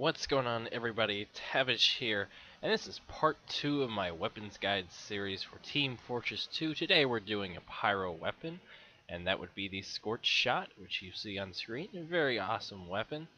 What's going on, everybody? Tavish here, and this is part 2 of my weapons guide series for Team Fortress 2. Today we're doing a Pyro weapon, and that would be the Scorch Shot, which you see on screen. A very awesome weapon.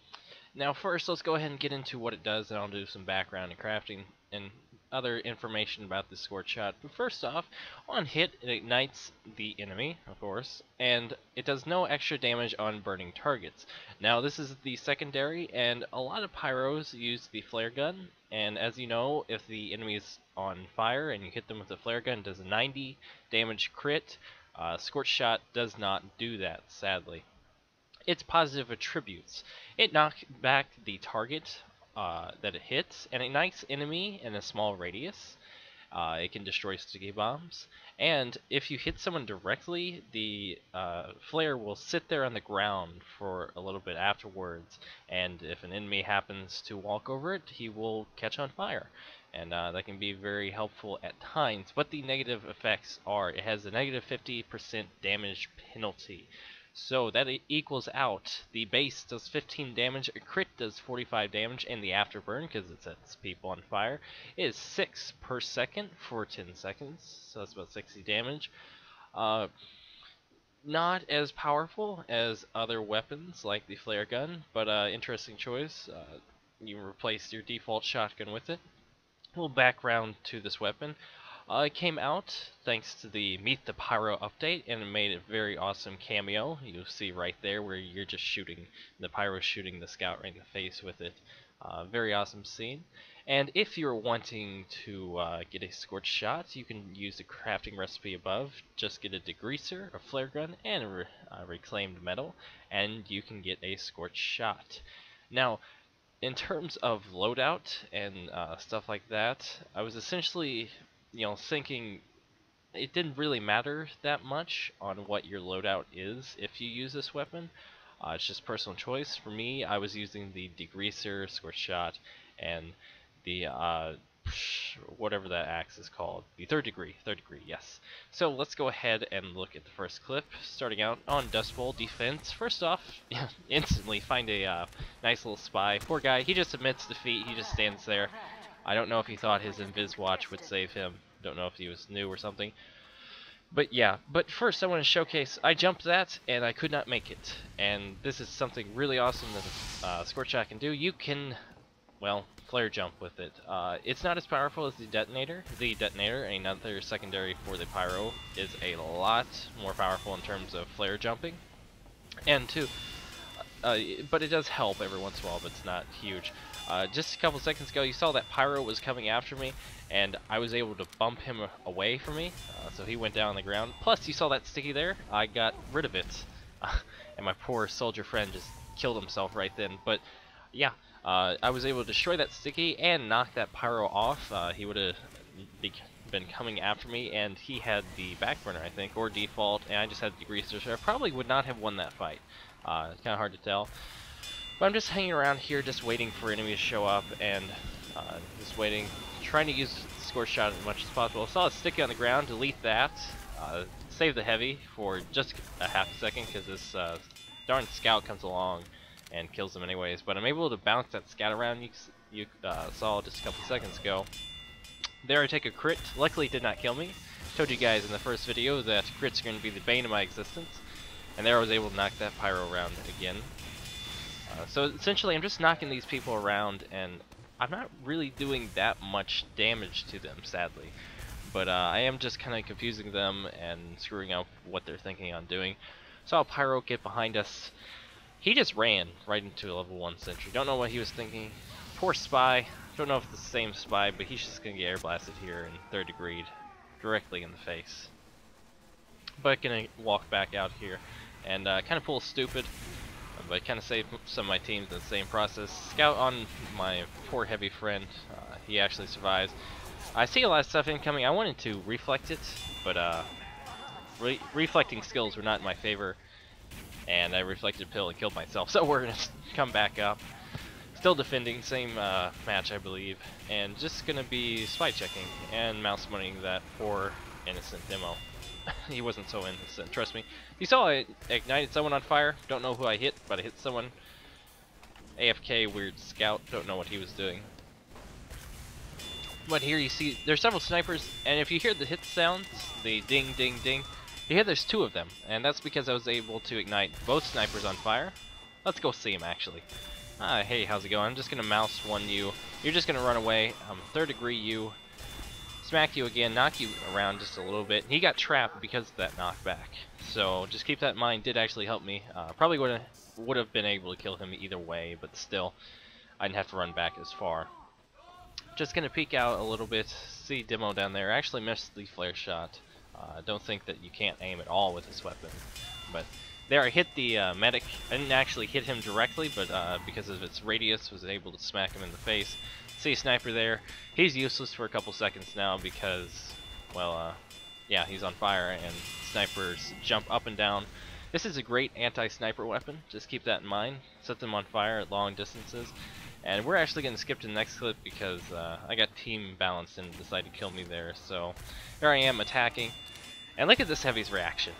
Now first, let's go ahead and get into what it does, and I'll do some background and crafting and other information about the Scorch Shot. But first off, on hit, it ignites the enemy, of course, and it does no extra damage on burning targets. Now this is the secondary, and a lot of pyros use the flare gun, and as you know, if the enemy is on fire and you hit them with the flare gun, it does a 90 damage crit. Scorch Shot does not do that, sadly. Its positive attributes: it knocks back the target that it hits, and ignites enemy in a small radius. It can destroy sticky bombs, and if you hit someone directly, the flare will sit there on the ground for a little bit afterwards, and if an enemy happens to walk over it, he will catch on fire, and that can be very helpful at times. But the negative effects are, it has a negative 50% damage penalty. So that equals out. The base does 15 damage, a crit does 45 damage, and the afterburn, because it sets people on fire, is 6 per second for 10 seconds, so that's about 60 damage. Not as powerful as other weapons like the flare gun, but interesting choice. You can replace your default shotgun with it. A little background to this weapon. It came out thanks to the Meet the Pyro update, and it made a very awesome cameo. You'll see right there where you're just shooting, the Pyro shooting the scout right in the face with it. Very awesome scene. And if you're wanting to get a Scorch Shot, you can use the crafting recipe above. Just get a degreaser, a flare gun, and a reclaimed metal, and you can get a Scorch Shot. Now, in terms of loadout and stuff like that, I was essentially thinking it didn't really matter that much on what your loadout is if you use this weapon. It's just personal choice. For me, I was using the degreaser, Scorch Shot, and the whatever that axe is called, the third degree, yes. So let's go ahead and look at the first clip, starting out on Dustbowl Defense. First off, instantly find a nice little spy. Poor guy, he just admits defeat, he just stands there. I don't know if he thought his Invis watch would save him. Don't know if he was new or something. But yeah, but first I want to showcase, I jumped that and I could not make it. And this is something really awesome that Scorch Shot can do. You can, well, flare jump with it. It's not as powerful as the detonator. The detonator, another secondary for the pyro, is a lot more powerful in terms of flare jumping. And two, but it does help every once in a while, but it's not huge. Just a couple seconds ago, you saw that Pyro was coming after me, and I was able to bump him away from me, so he went down on the ground. Plus, you saw that sticky there? I got rid of it, and my poor soldier friend just killed himself right then. But yeah, I was able to destroy that sticky and knock that Pyro off. He would have been coming after me, and he had the backburner, I think, or default, and I just had the degreaser, so I probably would not have won that fight. It's kind of hard to tell. But I'm just hanging around here, just waiting for enemies to show up, and just waiting, trying to use Scorch Shot as much as possible. I saw a sticky on the ground, delete that, save the heavy for just a half a second, because this darn scout comes along and kills them anyways. But I'm able to bounce that scout around you saw just a couple seconds ago. There I take a crit, luckily it did not kill me. Told you guys in the first video that crits are going to be the bane of my existence. And there I was able to knock that Pyro around again. So essentially I'm just knocking these people around, and I'm not really doing that much damage to them, sadly. But I am just kind of confusing them and screwing up what they're thinking on doing. Saw Pyro get behind us. He just ran right into a level 1 sentry. Don't know what he was thinking. Poor spy. Don't know if it's the same spy, but he's just going to get air blasted here in third degree directly in the face. But gonna walk back out here and kind of pull stupid, but kind of save some of my teams in the same process. Scout on my poor heavy friend. He actually survives. I see a lot of stuff incoming. I wanted to reflect it, but reflecting skills were not in my favor, and I reflected a pill and killed myself. So we're gonna come back up. Still defending, same match I believe, and just gonna be spy checking and mouse moneying that poor innocent demo. He wasn't so innocent, trust me. You saw I ignited someone on fire. Don't know who I hit, but I hit someone. AFK weird scout, don't know what he was doing. But here you see there's several snipers, and if you hear the hit sounds, the ding ding ding, you hear there's 2 of them, and that's because I was able to ignite both snipers on fire. Let's go see him actually. Hey, how's it going? I'm just gonna mouse one you. You're just gonna run away. 3rd degree you. Smack you again, knock you around just a little bit. He got trapped because of that knockback. So just keep that in mind. Did actually help me. Probably would have been able to kill him either way, but still, I didn't have to run back as far. Just gonna peek out a little bit. See Demo down there. I actually missed the flare shot. Don't think that you can't aim at all with this weapon, but there I hit the medic. I didn't actually hit him directly, but because of its radius, was able to smack him in the face. See a sniper there. He's useless for a couple seconds now because, well, yeah, he's on fire and snipers jump up and down. This is a great anti-sniper weapon. Just keep that in mind. Set them on fire at long distances. And we're actually going to skip to the next clip because I got team balanced and decided to kill me there. So there I am attacking. And look at this heavy's reaction.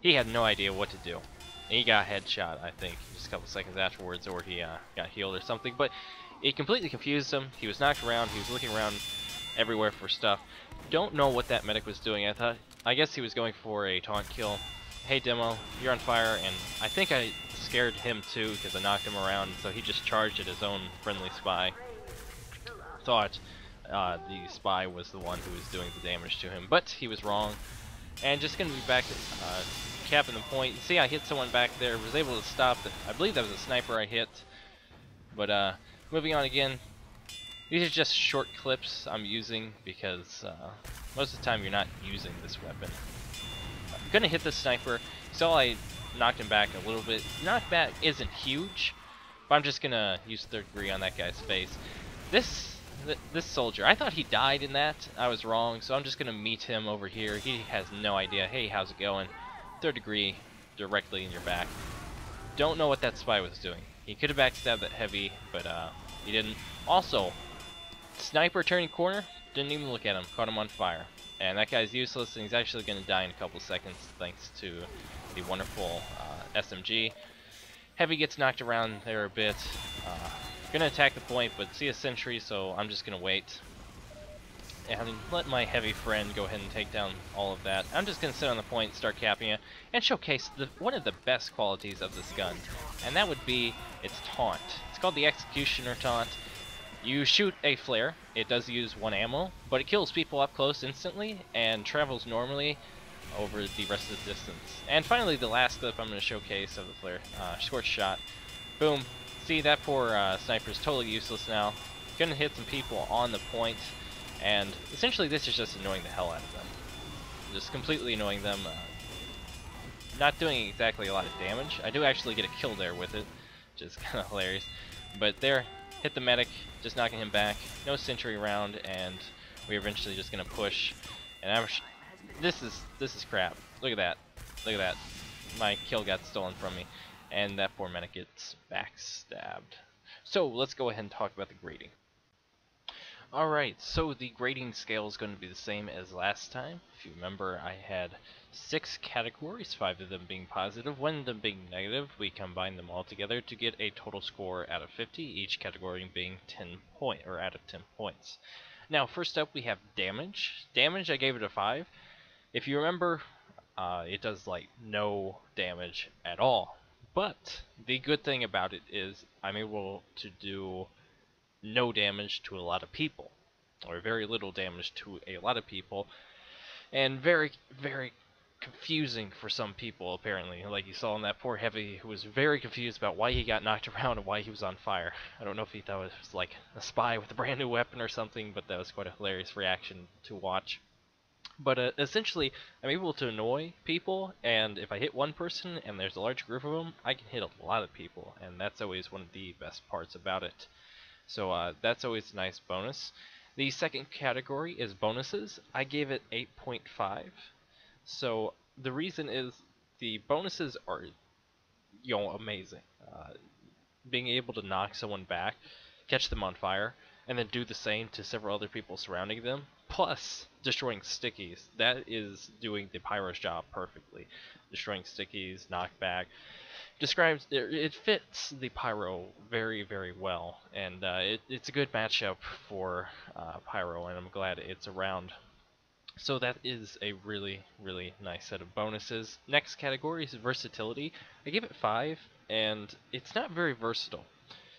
He had no idea what to do. And he got headshot, I think, just a couple seconds afterwards, or he got healed or something. But it completely confused him. He was knocked around. He was looking around everywhere for stuff. Don't know what that medic was doing. I guess he was going for a taunt kill. Hey Demo, you're on fire, and I think I scared him too because I knocked him around, so he just charged at his own friendly spy. Thought the spy was the one who was doing the damage to him, but he was wrong. And just gonna be back capping the point. See, I hit someone back there, was able to stop it. I believe that was a sniper I hit. But moving on again. These are just short clips I'm using because most of the time you're not using this weapon. I'm gonna hit the sniper. So I knocked him back a little bit. Knockback isn't huge, but I'm just gonna use 3rd degree on that guy's face. This soldier, I thought he died in that. I was wrong, so I'm just gonna meet him over here. He has no idea. Hey, how's it going? 3rd degree directly in your back. Don't know what that spy was doing. He could have backstabbed that heavy, but he didn't. Also, sniper turning corner, didn't even look at him. Caught him on fire. And that guy's useless, and he's actually going to die in a couple seconds thanks to the wonderful SMG. Heavy gets knocked around there a bit. Gonna attack the point, but see a sentry, so I'm just gonna wait and let my heavy friend go ahead and take down all of that. I'm just gonna sit on the point, start capping it, and showcase one of the best qualities of this gun, and that would be its taunt. It's called the Executioner Taunt. You shoot a flare. It does use 1 ammo, but it kills people up close instantly and travels normally over the rest of the distance. And finally, the last clip I'm going to showcase of the flare, Scorch Shot. Boom. See, that poor sniper is totally useless now. Gonna hit some people on the point, and essentially this is just annoying the hell out of them. Just completely annoying them. Not doing exactly a lot of damage. I do actually get a kill there with it, which is kind of hilarious. But there, hit the medic, just knocking him back. No sentry round, and we're eventually just gonna push. And this is crap. Look at that. Look at that. My kill got stolen from me, and that poor medic gets backstabbed. So let's go ahead and talk about the grading. Alright, so the grading scale is going to be the same as last time. If you remember, I had 6 categories, 5 of them being positive, 1 of them being negative. We combined them all together to get a total score out of 50, each category being 10 out of 10 points. Now, first up we have damage. Damage, I gave it a 5. If you remember, it does like no damage at all. But the good thing about it is I'm able to do no damage to a lot of people, or very little damage to a lot of people, and very, very confusing for some people apparently. Like you saw in that poor heavy who was very confused about why he got knocked around and why he was on fire. I don't know if he thought it was like a spy with a brand new weapon or something, but that was quite a hilarious reaction to watch. But essentially, I'm able to annoy people, and if I hit one person and there's a large group of them, I can hit a lot of people, and that's always one of the best parts about it. So that's always a nice bonus. The second category is bonuses. I gave it 8.5. So the reason is the bonuses are, amazing. Being able to knock someone back, catch them on fire, and then do the same to several other people surrounding them, plus destroying stickies. That is doing the Pyro's job perfectly. Destroying stickies, knockback, describes it fits the Pyro very, very well, and it's a good matchup for Pyro, and I'm glad it's around. So that is a really, really nice set of bonuses. Next category is Versatility. I give it 5, and it's not very versatile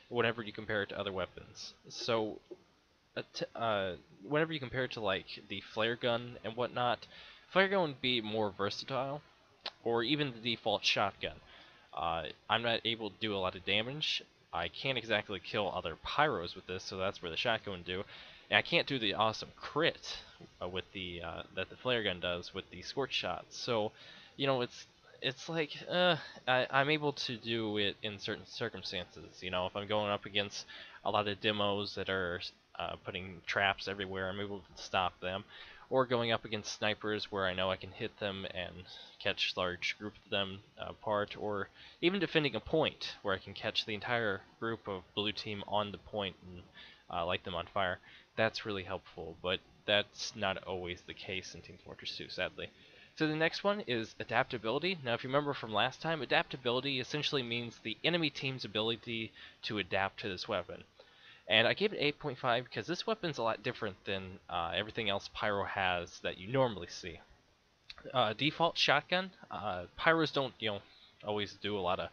whenever you compare it to other weapons. So whenever you compare it to like the flare gun and whatnot, flare gun would be more versatile, or even the default shotgun. I'm not able to do a lot of damage. I can't exactly kill other pyros with this, so that's where the shotgun would do. And I can't do the awesome crit with the that the flare gun does with the Scorch Shot. So, you know, it's like I'm able to do it in certain circumstances. You know, if I'm going up against a lot of demos that are putting traps everywhere, I'm able to stop them. Or going up against snipers where I know I can hit them and catch large groups of them apart, or even defending a point where I can catch the entire group of blue team on the point and light them on fire. That's really helpful, but that's not always the case in Team Fortress 2, sadly. So the next one is Adaptability. Now if you remember from last time, Adaptability essentially means the enemy team's ability to adapt to this weapon. And I gave it 8.5 because this weapon's a lot different than everything else Pyro has that you normally see. Default shotgun. Pyros don't, always do a lot of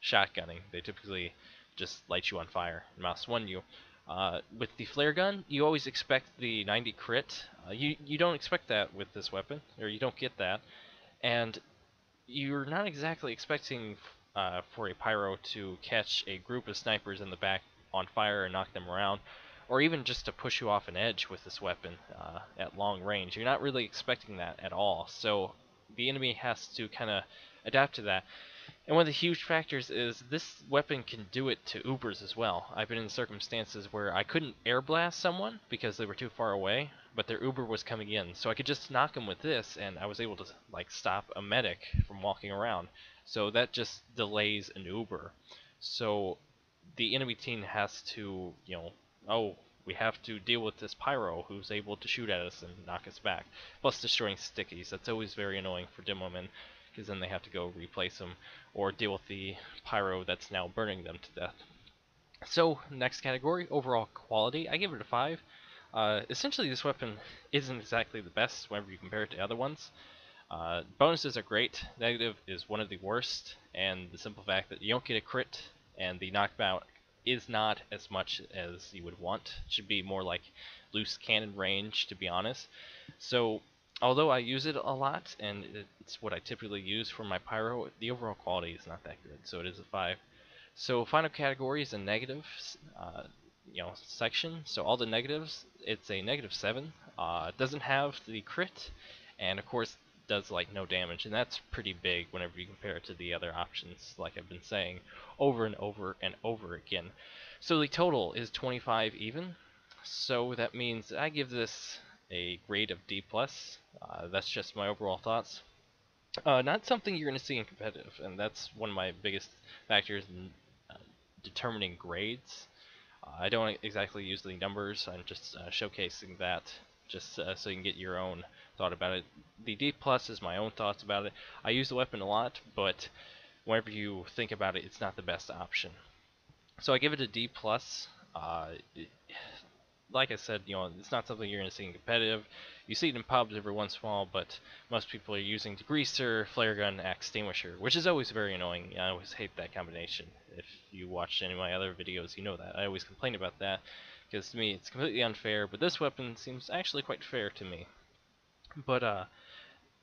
shotgunning. They typically just light you on fire and mouse one you. With the flare gun, you always expect the 90 crit. You don't expect that with this weapon, or you don't get that. And you're not exactly expecting for a Pyro to catch a group of snipers in the back on fire and knock them around, or even just to push you off an edge with this weapon at long range. You're not really expecting that at all, so the enemy has to kind of adapt to that. And one of the huge factors is this weapon can do it to Ubers as well. I've been in circumstances where I couldn't air blast someone because they were too far away, but their Uber was coming in, so I could just knock them with this, and I was able to like stop a medic from walking around. So that just delays an Uber. So the enemy team has to, we have to deal with this Pyro who's able to shoot at us and knock us back. Plus destroying stickies. That's always very annoying for demomen, because then they have to go replace them or deal with the Pyro that's now burning them to death. So, next category, overall quality. I give it a 5. Essentially, this weapon isn't exactly the best whenever you compare it to other ones. Bonuses are great. Negative is one of the worst, and the simple fact that you don't get a crit and the knockback is not as much as you would want. It should be more like loose cannon range, to be honest. So, although I use it a lot, and it's what I typically use for my Pyro, the overall quality is not that good, so it is a 5. So, final category is a negatives, section. So all the negatives, it's a -7. It doesn't have the crit, and of course does like no damage, and that's pretty big whenever you compare it to the other options, like I've been saying over and over and over again. So the total is 25 even, so that means I give this a grade of D+. That's just my overall thoughts. Not something you're going to see in competitive, and that's one of my biggest factors in determining grades. I don't exactly use the numbers, I'm just showcasing that just so you can get your own thought about it. The D+ is my own thoughts about it. I use the weapon a lot, but whenever you think about it, it's not the best option. So I give it a D+. Like I said, it's not something you're going to see in competitive. You see it in pubs every once in a while, but most people are using degreaser, flare gun, extinguisher, which is always very annoying. I always hate that combination. If you watched any of my other videos, you know that. I always complain about that, because to me it's completely unfair, but this weapon seems actually quite fair to me. But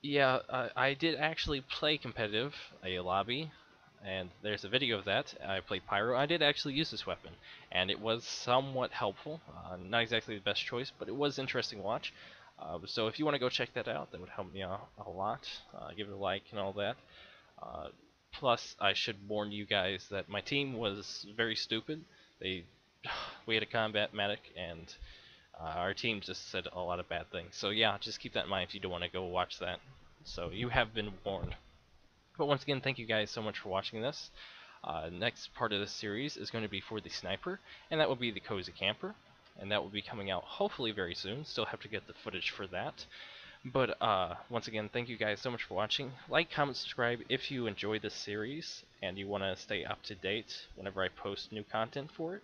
yeah, I did actually play competitive, a lobby, and there's a video of that. I played Pyro. I did actually use this weapon, and it was somewhat helpful. Not exactly the best choice, but it was interesting to watch. So if you want to go check that out, that would help me out a lot. Give it a like and all that. Plus, I should warn you guys that my team was very stupid. We had a combat medic, and our team just said a lot of bad things. So yeah, just keep that in mind if you don't want to go watch that. So you have been warned. But once again, thank you guys so much for watching this. Next part of this series is going to be for the sniper, and that will be the Cozy Camper. and that will be coming out hopefully very soon. Still have to get the footage for that. But once again, thank you guys so much for watching. Like, comment, subscribe if you enjoy this series and you want to stay up to date whenever I post new content for it.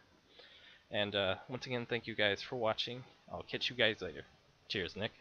And once again, thank you guys for watching. I'll catch you guys later. Cheers, Nick.